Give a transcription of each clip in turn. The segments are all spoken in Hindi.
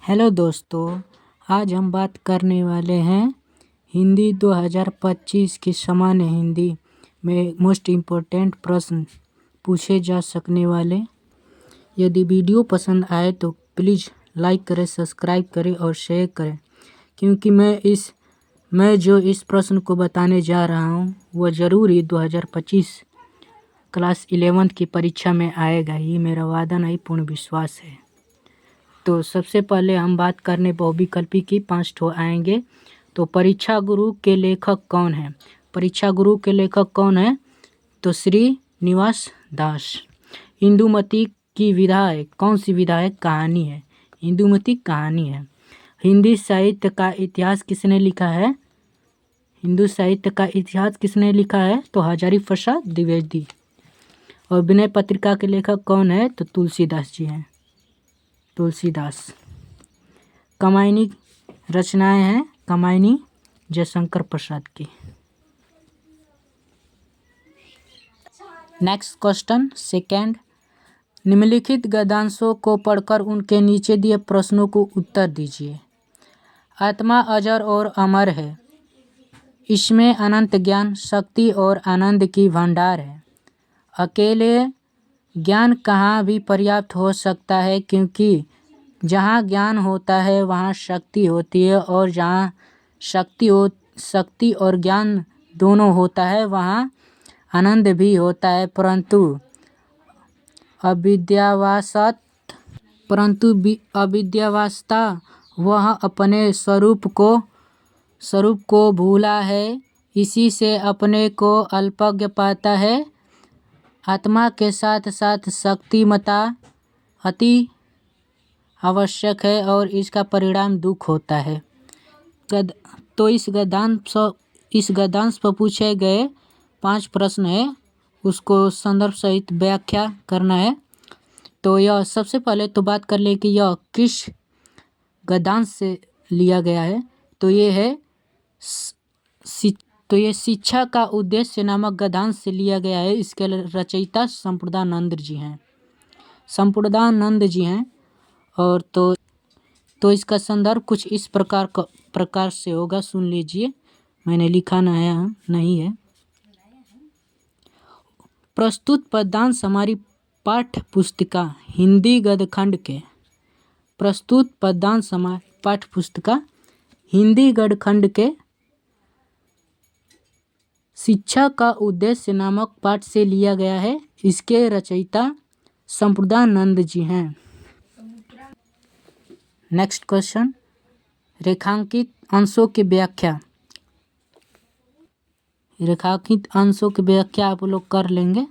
हेलो दोस्तों, आज हम बात करने वाले हैं हिंदी 2025 की सामान्य हिंदी में मोस्ट इम्पोर्टेंट प्रश्न पूछे जा सकने वाले। यदि वीडियो पसंद आए तो प्लीज़ लाइक करें, सब्सक्राइब करें और शेयर करें, क्योंकि मैं जो इस प्रश्न को बताने जा रहा हूँ वह ज़रूर ही 2025 क्लास 11th की परीक्षा में आएगा। ये मेरा वादा नहीं, पूर्ण विश्वास है। तो सबसे पहले हम बात करने बहुविकल्पी की 5 ठो आएंगे। तो परीक्षा गुरु के लेखक कौन है? परीक्षा गुरु के लेखक कौन है? तो श्रीनिवास दास। इंदुमती की विधा है, कौन सी विधा है? कहानी है, इंदुमती कहानी है। हिंदी साहित्य का इतिहास किसने लिखा है? हिंदू साहित्य का इतिहास किसने लिखा है? तो हजारी प्रसाद द्विवेदी। और विनय पत्रिका के लेखक कौन है? तो तुलसीदास जी हैं, तुलसीदास। कमायनी रचनाएं हैं, कमायनी जयशंकर प्रसाद की। नेक्स्ट क्वेश्चन सेकंड, निम्नलिखित गद्यांशों को पढ़कर उनके नीचे दिए प्रश्नों को उत्तर दीजिए। आत्मा अजर और अमर है, इसमें अनंत ज्ञान, शक्ति और आनंद की भंडार है। अकेले ज्ञान कहाँ भी पर्याप्त हो सकता है, क्योंकि जहाँ ज्ञान होता है वहाँ शक्ति होती है, और जहाँ शक्ति और ज्ञान दोनों होता है वहाँ आनंद भी होता है। परंतु अविद्यावशता वह अपने स्वरूप को भूला है, इसी से अपने को अल्पज्ञ पाता है। आत्मा के साथ साथ शक्तिमत्ता अति आवश्यक है और इसका परिणाम दुख होता है। तो इस गद्यांश पर पूछे गए 5 प्रश्न है, उसको संदर्भ सहित व्याख्या करना है। तो यह सबसे पहले तो बात कर ले कि यह किस गद्यांश से लिया गया है। तो ये है ये शिक्षा का उद्देश्य नामक गद्यांश से लिया गया है। इसके रचयिता संपूर्णानंद जी हैं। और तो इसका संदर्भ कुछ इस प्रकार से होगा, सुन लीजिए। मैंने लिखा नहीं है। प्रस्तुत पद्यांश हमारी पाठ्य पुस्तिका हिंदी गद्यखंड के हिंदी गद्यखंड के शिक्षा का उद्देश्य नामक पाठ से लिया गया है। इसके रचयिता संपूर्णानंद जी हैं। नेक्स्ट क्वेश्चन, रेखांकित अंशों की व्याख्या। आप लोग कर लेंगे।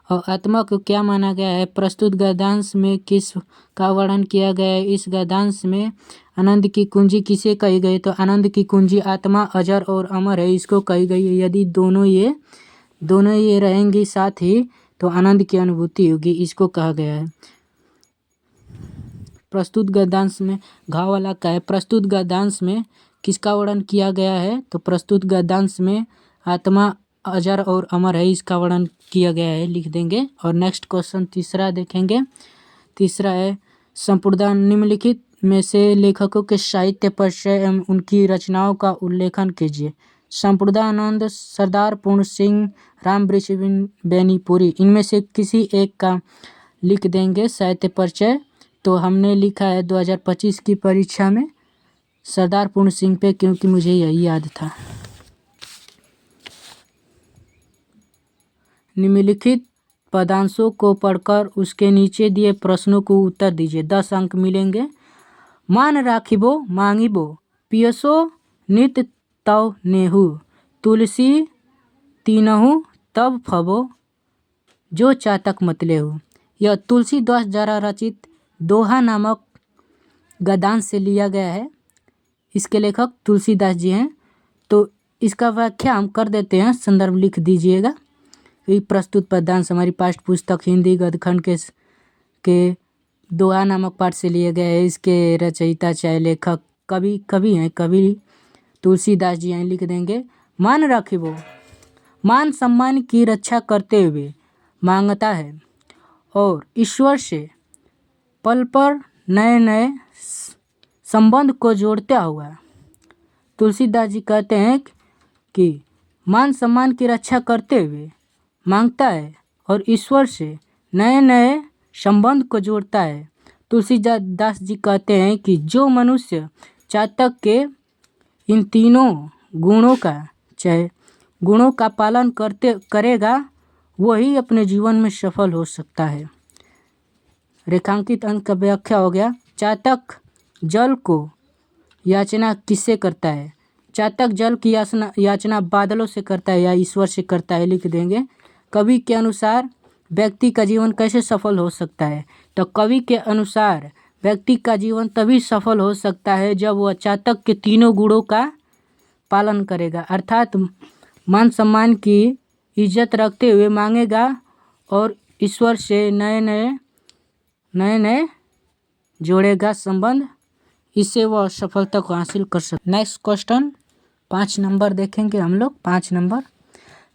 और आत्मा को क्या माना गया है? प्रस्तुत गद्यांश में किस का वर्णन किया गया है? इस गद्यांश में आनंद की कुंजी किसे कही गई? तो आनंद की कुंजी आत्मा अजर और अमर है, इसको कही गई है। यदि दोनों ये रहेंगी साथ ही तो आनंद की अनुभूति होगी, इसको कहा गया है। प्रस्तुत गद्यांश में घाव वाला का है। प्रस्तुत गद्यांश में किसका वर्णन किया गया है? तो प्रस्तुत गद्यांश में आत्मा अजर और अमर है, इसका वर्णन किया गया है, लिख देंगे। और नेक्स्ट क्वेश्चन तीसरा देखेंगे। तीसरा है निम्नलिखित में से लेखकों के साहित्य परिचय एवं उनकी रचनाओं का उल्लेखन कीजिए। संपूर्णानंद, सरदार पूर्ण सिंह, रामवृक्ष बेनीपुरी, इनमें से किसी एक का लिख देंगे साहित्य परिचय। तो हमने लिखा है 2025 की परीक्षा में सरदार पूर्ण सिंह पे, क्योंकि मुझे यही याद था। निम्नलिखित पदांशों को पढ़कर उसके नीचे दिए प्रश्नों को उत्तर दीजिए। 10 अंक मिलेंगे। मान राखिबो मांगिबो, पियसो नित तव नेहू, तुलसी तीनहु तब फबो, जो चातक मत लेहू। यह तुलसीदास द्वारा रचित दोहा नामक गद्यांश से लिया गया है। इसके लेखक तुलसीदास जी हैं। तो इसका व्याख्या हम कर देते हैं, संदर्भ लिख दीजिएगा। ये प्रस्तुत पद्यांश हमारी पाठ्य पुस्तक हिंदी गद्यखंड के दोहा नामक पाठ से लिए गए हैं। इसके रचयिता चाहे लेखक कवि हैं, कवि तुलसीदास जी हैं, लिख देंगे। मान राखिबो, मान सम्मान की रक्षा करते हुए मांगता है और ईश्वर से पल पर नए नए संबंध को जोड़ता हुआ। तुलसीदास जी कहते हैं कि मान सम्मान की रक्षा करते हुए मांगता है और ईश्वर से नए नए संबंध को जोड़ता है। तुलसीदास जी कहते हैं कि जो मनुष्य चातक के इन तीनों गुणों का पालन करेगा वही अपने जीवन में सफल हो सकता है। रेखांकित अंक का व्याख्या हो गया। चातक जल को याचना किससे करता है? चातक जल की याचना बादलों से करता है या ईश्वर से करता है, लिख देंगे। कवि के अनुसार व्यक्ति का जीवन कैसे सफल हो सकता है? तो कवि के अनुसार व्यक्ति का जीवन तभी सफल हो सकता है जब वह चातक के तीनों गुणों का पालन करेगा, अर्थात मान सम्मान की इज्जत रखते हुए मांगेगा और ईश्वर से नए नए जोड़ेगा संबंध, इससे वह सफलता को हासिल कर सकता। नेक्स्ट क्वेश्चन 5 नंबर देखेंगे हम लोग। 5 नंबर,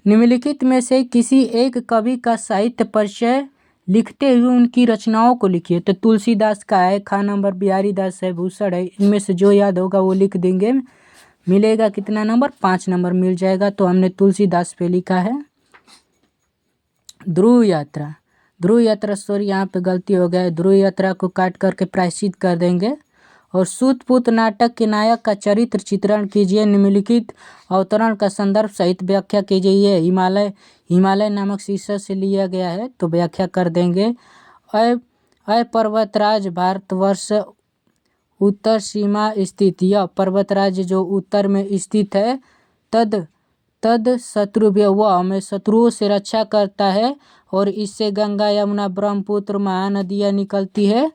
निम्नलिखित में से किसी एक कवि का साहित्य परिचय लिखते हुए उनकी रचनाओं को लिखिए। तो तुलसीदास का है, खा नंबर, बिहारी दास है, भूषण है। इनमें से जो याद होगा वो लिख देंगे। मिलेगा कितना नंबर? 5 नंबर मिल जाएगा। तो हमने तुलसीदास पे लिखा है ध्रुव यात्रा। ध्रुव यात्रा सॉरी यहाँ पे गलती हो गया है। ध्रुव यात्रा को काट करके प्रायश्चित कर देंगे। और सूतपुत्र नाटक के नायक का चरित्र चित्रण कीजिए। निम्नलिखित अवतरण का संदर्भ सहित व्याख्या कीजिए। ये हिमालय नामक शीर्षक से लिया गया है, तो व्याख्या कर देंगे। अय पर्वतराज भारतवर्ष उत्तर सीमा स्थित। यह पर्वतराज जो उत्तर में स्थित है, तद शत्रु वह हमें शत्रुओं से रक्षा करता है और इससे गंगा यमुना ब्रह्मपुत्र महानदियाँ निकलती है।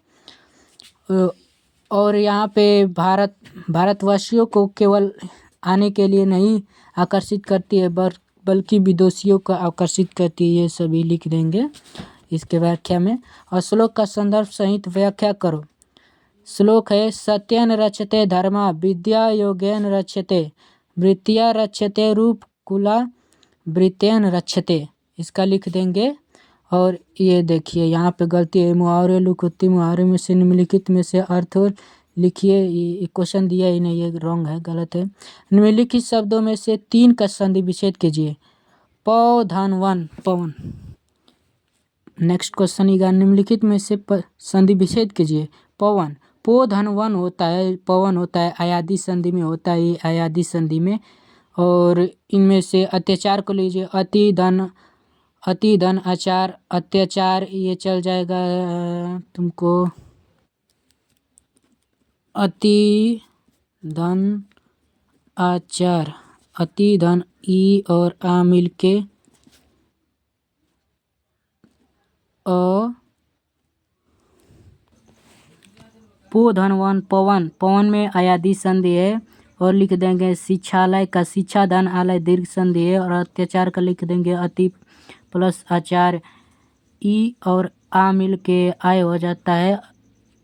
और यहाँ पे भारतवासियों को केवल आने के लिए नहीं आकर्षित करती है बल्कि विदेशियों को आकर्षित करती है। ये सभी लिख देंगे इसके व्याख्या में। और श्लोक का संदर्भ सहित व्याख्या करो। श्लोक है सत्येन रच्यते धर्मा विद्या योगेन रच्यते वृत्तिया रच्यते रूप कुला वृत्तेन रच्यते, इसका लिख देंगे। और ये देखिए यहाँ पे गलती है, मुहावरे लुकुत्ती मुहावरे में से निम्नलिखित में से अर्थ लिखिए। ये क्वेश्चन दिया ही नहीं, ये रॉन्ग है, गलत है। निम्नलिखित शब्दों में से 3 का संधि विच्छेद कीजिए। पौधन पवन। नेक्स्ट क्वेश्चन ही निम्नलिखित में से संधि विच्छेद कीजिए। पवन, पोधन वन होता है, पवन होता है, अयादि संधि में होता है, ये अयादि संधि में। और इनमें से अत्याचार को लीजिए। अति धन आचार अत्याचार, ये चल जाएगा तुमको। अति धन आचार, अति धन ई और आ मिलके पोधन वन पवन, पवन में अयादि संधि है और लिख देंगे। शिक्षालय का शिक्षा धन आलय दीर्घ संधि है और अत्याचार का लिख देंगे अति प्लस आचार, ई और आ मिल के आय हो जाता है,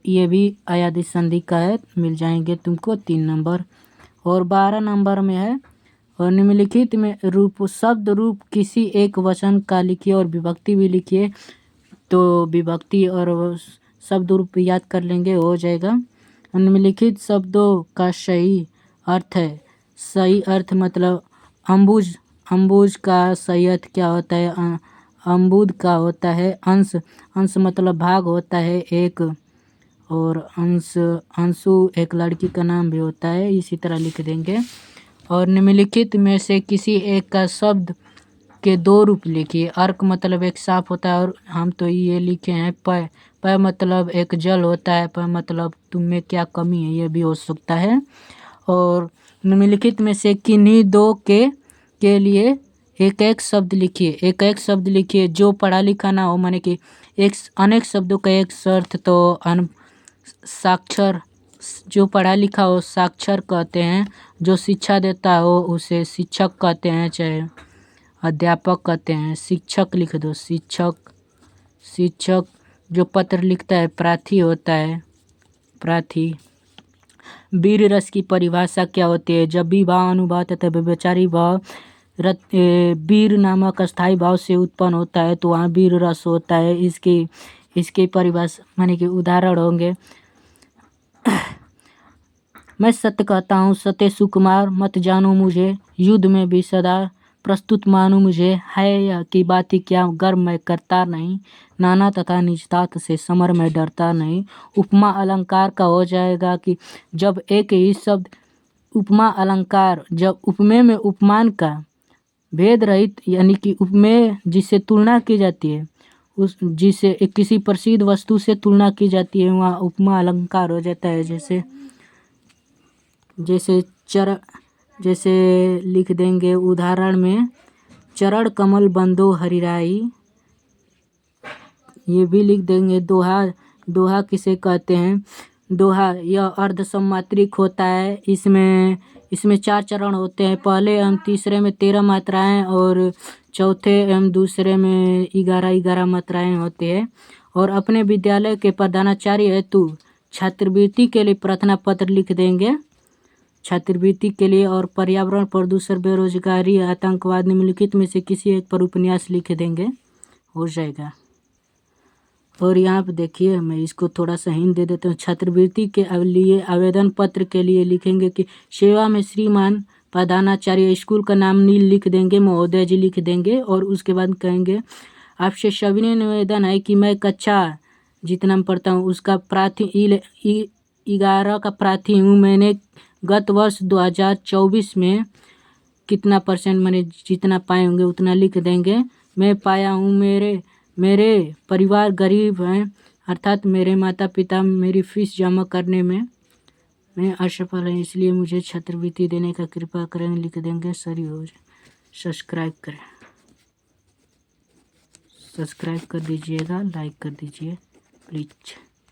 ये भी अयादि संधि का है, मिल जाएंगे तुमको 3 नंबर। और 12 नंबर में है और निम्नलिखित में शब्द रूप किसी एक वचन का लिखिए और विभक्ति भी लिखिए। तो विभक्ति और शब्द रूप याद कर लेंगे, हो जाएगा। निम्नलिखित शब्दों का सही अर्थ है। सही अर्थ मतलब अम्बुज का सही अर्थ क्या होता है? अम्बुद का होता है। अंश मतलब भाग होता है एक, और अंशु एक लड़की का नाम भी होता है, इसी तरह लिख देंगे। और निम्नलिखित में से किसी एक का शब्द के 2 रूप लिखिए। अर्क मतलब एक सांप होता है और हम तो ये लिखे हैं पय मतलब एक जल होता है, पय मतलब तुम में क्या कमी है, ये भी हो सकता है। और निम्नलिखित में से किन्हीं 2 के लिए एक एक शब्द लिखिए। जो पढ़ा लिखा ना हो, माने कि अनेक शब्दों का एक अर्थ, तो साक्षर, जो पढ़ा लिखा हो साक्षर कहते हैं। जो शिक्षा देता हो उसे शिक्षक कहते हैं, चाहे अध्यापक कहते हैं। शिक्षक लिख दो, शिक्षक। जो पत्र लिखता है प्रार्थी होता है, प्रार्थी। वीर रस की परिभाषा क्या होती है? जब भी भाव अनुभाव तथा व्यभिचारी भाव वीर नामक स्थायी भाव से उत्पन्न होता है तो वहाँ वीर रस होता है। इसकी परिभाषा माने कि उदाहरण होंगे मैं सत्य कहता हूँ सत्य सुकुमार, मत जानो मुझे, युद्ध में भी सदा प्रस्तुत मानो मुझे। है यह की बात क्या गर्व मैं करता नहीं, नाना तथा निजतात से समर में डरता नहीं। उपमा अलंकार का हो जाएगा कि जब एक ही शब्द उपमा अलंकार, जब उपमेय में उपमान का भेद रहित यानी कि उपमेय जिससे तुलना की जाती है, उस जिसे एक किसी प्रसिद्ध वस्तु से तुलना की जाती है, वहाँ उपमा अलंकार हो जाता है। जैसे जैसे चर जैसे लिख देंगे उदाहरण में, चरण कमल बंदो हरिराई, ये भी लिख देंगे। दोहा, दोहा किसे कहते हैं? दोहा यह अर्ध सम्मात्रिक होता है। इसमें 4 चरण होते हैं। पहले एवं तीसरे में 13 मात्राएं और चौथे एवं दूसरे में 11 मात्राएं होती है। और अपने विद्यालय के प्रधानाचार्य हेतु छात्रवृत्ति के लिए प्रार्थना पत्र लिख देंगे, छात्रवृत्ति के लिए। और पर्यावरण, प्रदूषण, बेरोजगारी, आतंकवाद, निम्नलिखित में से किसी एक पर उपन्यास लिख देंगे, हो जाएगा। और यहाँ पे देखिए, मैं इसको थोड़ा सा हिंट दे देता हूँ। छात्रवृत्ति के लिए आवेदन पत्र के लिए लिखेंगे कि सेवा में श्रीमान प्रधानाचार्य, स्कूल का नाम नील लिख देंगे, महोदय जी लिख देंगे। और उसके बाद कहेंगे आपसे सविनय निवेदन है कि मैं कक्षा जितना मैं पढ़ता हूँ उसका प्रार्थी 11 का प्रार्थी हूँ। मैंने गत वर्ष 2024 में कितना % मैंने जितना पाए होंगे उतना लिख देंगे। मैं पाया हूँ मेरे परिवार गरीब हैं, अर्थात मेरे माता पिता मेरी फीस जमा करने में मैं असफल हैं, इसलिए मुझे छात्रवृत्ति देने का कृपा करें, लिख देंगे। सर हो सब्सक्राइब करें, सब्सक्राइब कर दीजिएगा, लाइक कर दीजिए प्लीज़।